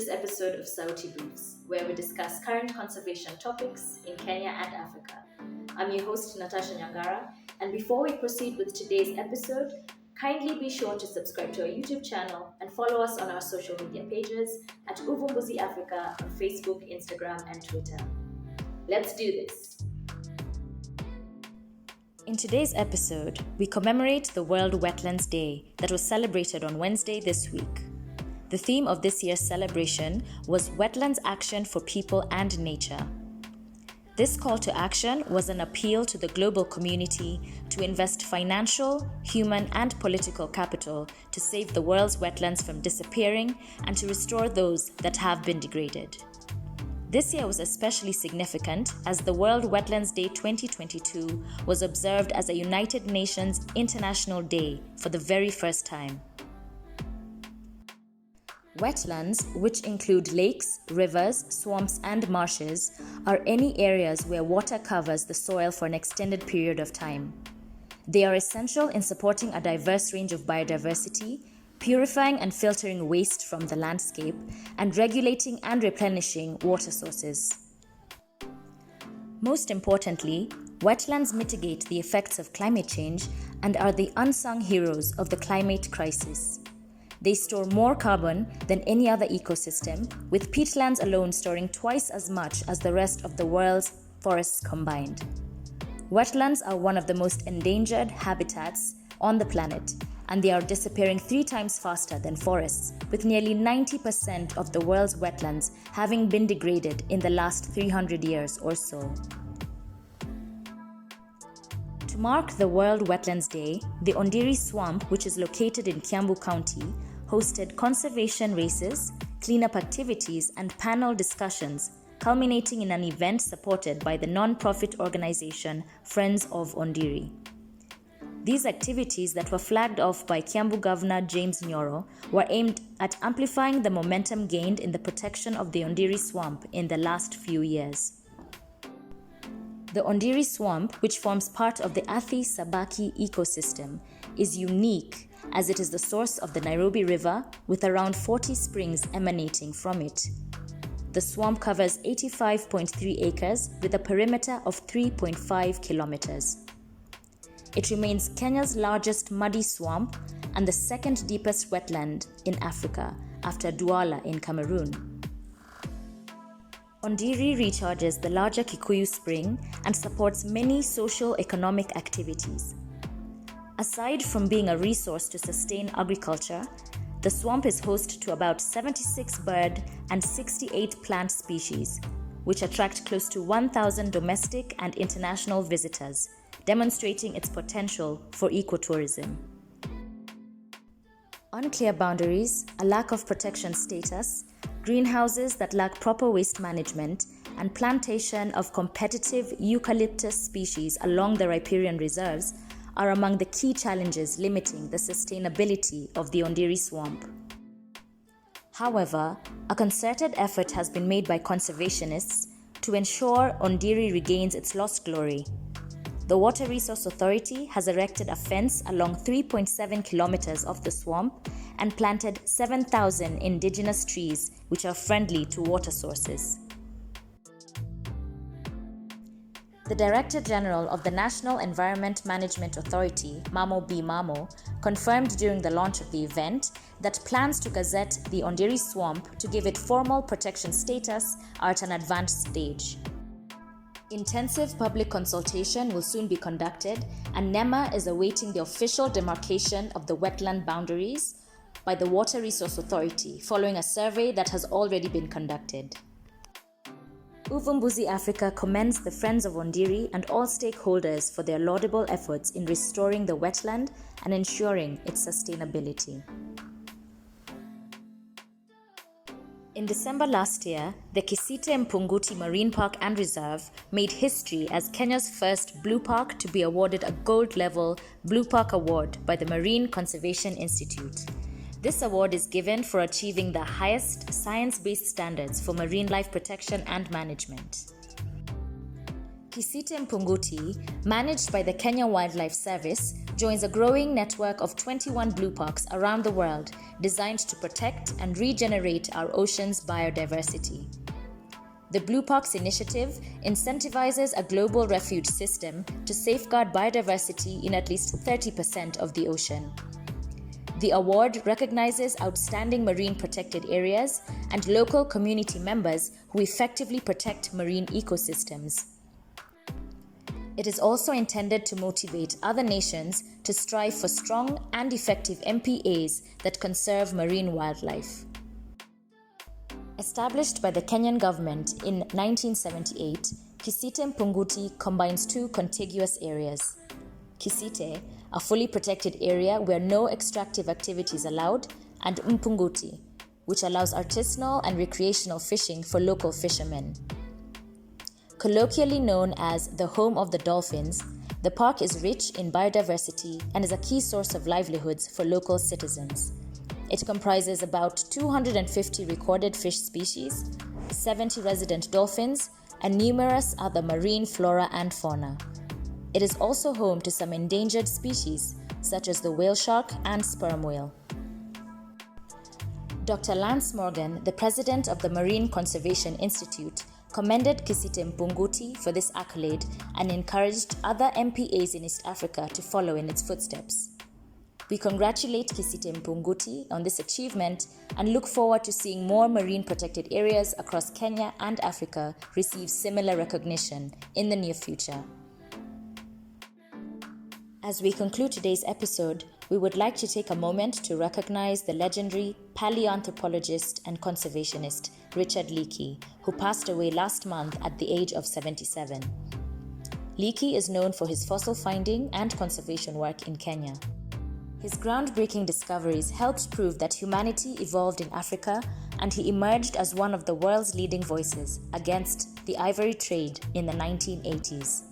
this episode of Sauti Briefs, where we discuss current conservation topics in Kenya and Africa. I'm your host, Natasha Nyangara, and before we proceed with today's episode, kindly be sure to subscribe to our YouTube channel and follow us on our social media pages at Uvumbuzi Africa on Facebook, Instagram, and Twitter. Let's do this. In today's episode, we commemorate the World Wetlands Day that was celebrated on Wednesday this week. The theme of this year's celebration was Wetlands Action for People and Nature. This call to action was an appeal to the global community to invest financial, human, and political capital to save the world's wetlands from disappearing and to restore those that have been degraded. This year was especially significant as the World Wetlands Day 2022 was observed as a United Nations International Day for the very first time. Wetlands, which include lakes, rivers, swamps, and marshes, are any areas where water covers the soil for an extended period of time. They are essential in supporting a diverse range of biodiversity, purifying and filtering waste from the landscape, and regulating and replenishing water sources. Most importantly, wetlands mitigate the effects of climate change and are the unsung heroes of the climate crisis. They store more carbon than any other ecosystem, with peatlands alone storing twice as much as the rest of the world's forests combined. Wetlands are one of the most endangered habitats on the planet, and they are disappearing 3 times faster than forests, with nearly 90% of the world's wetlands having been degraded in the last 300 years or so. To mark the World Wetlands Day, the Ondiri Swamp, which is located in Kiambu County, hosted conservation races, cleanup activities, and panel discussions, culminating in an event supported by the non-profit organization Friends of Ondiri. These activities that were flagged off by Kiambu Governor James Nyoro were aimed at amplifying the momentum gained in the protection of the Ondiri Swamp in the last few years. The Ondiri Swamp, which forms part of the Athi-Sabaki ecosystem, is unique as it is the source of the Nairobi River with around 40 springs emanating from it. The swamp covers 85.3 acres with a perimeter of 3.5 kilometers. It remains Kenya's largest muddy swamp and the second deepest wetland in Africa after Douala in Cameroon. Ondiri recharges the larger Kikuyu Spring and supports many socio-economic activities. Aside from being a resource to sustain agriculture, the swamp is host to about 76 bird and 68 plant species, which attract close to 1,000 domestic and international visitors, demonstrating its potential for ecotourism. Unclear boundaries, a lack of protection status, greenhouses that lack proper waste management, and plantation of competitive eucalyptus species along the riparian reserves are among the key challenges limiting the sustainability of the Ondiri Swamp. However, a concerted effort has been made by conservationists to ensure Ondiri regains its lost glory. The Water Resource Authority has erected a fence along 3.7 kilometers of the swamp and planted 7,000 indigenous trees which are friendly to water sources. The Director General of the National Environment Management Authority, Mamo B. Mamo, confirmed during the launch of the event that plans to gazette the Ondiri Swamp to give it formal protection status are at an advanced stage. Intensive public consultation will soon be conducted, and NEMA is awaiting the official demarcation of the wetland boundaries by the Water Resource Authority following a survey that has already been conducted. Uvumbuzi Africa commends the Friends of Ondiri and all stakeholders for their laudable efforts in restoring the wetland and ensuring its sustainability. In December last year, the Kisite Mpunguti Marine Park and Reserve made history as Kenya's first blue park to be awarded a gold-level Blue Park Award by the Marine Conservation Institute. This award is given for achieving the highest science-based standards for marine life protection and management. Kisite Mpunguti, managed by the Kenya Wildlife Service, joins a growing network of 21 blue parks around the world designed to protect and regenerate our ocean's biodiversity. The Blue Parks Initiative incentivizes a global refuge system to safeguard biodiversity in at least 30% of the ocean. The award recognizes outstanding marine protected areas and local community members who effectively protect marine ecosystems. It is also intended to motivate other nations to strive for strong and effective MPAs that conserve marine wildlife. Established by the Kenyan government in 1978, Kisite Mpunguti combines two contiguous areas. Kisite, a fully protected area where no extractive activity is allowed, and Mpunguti, which allows artisanal and recreational fishing for local fishermen. Colloquially known as the home of the dolphins, the park is rich in biodiversity and is a key source of livelihoods for local citizens. It comprises about 250 recorded fish species, 70 resident dolphins, and numerous other marine flora and fauna. It is also home to some endangered species, such as the whale shark and sperm whale. Dr. Lance Morgan, the president of the Marine Conservation Institute, commended Kisite Mpunguti for this accolade and encouraged other MPAs in East Africa to follow in its footsteps. We congratulate Kisite Mpunguti on this achievement and look forward to seeing more marine protected areas across Kenya and Africa receive similar recognition in the near future. As we conclude today's episode, we would like to take a moment to recognize the legendary paleoanthropologist and conservationist Richard Leakey, who passed away last month at the age of 77. Leakey is known for his fossil finding and conservation work in Kenya. His groundbreaking discoveries helped prove that humanity evolved in Africa, and he emerged as one of the world's leading voices against the ivory trade in the 1980s.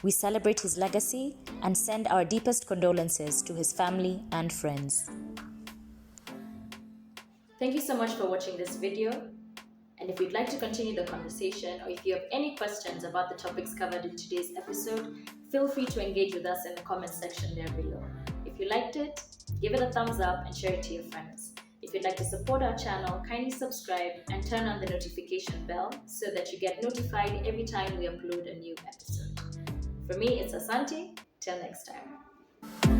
We celebrate his legacy and send our deepest condolences to his family and friends. Thank you so much for watching this video. And if you'd like to continue the conversation, or if you have any questions about the topics covered in today's episode, feel free to engage with us in the comments section there below. If you liked it, give it a thumbs up and share it to your friends. If you'd like to support our channel, kindly subscribe and turn on the notification bell so that you get notified every time we upload a new episode. For me, it's Asante. Till next time.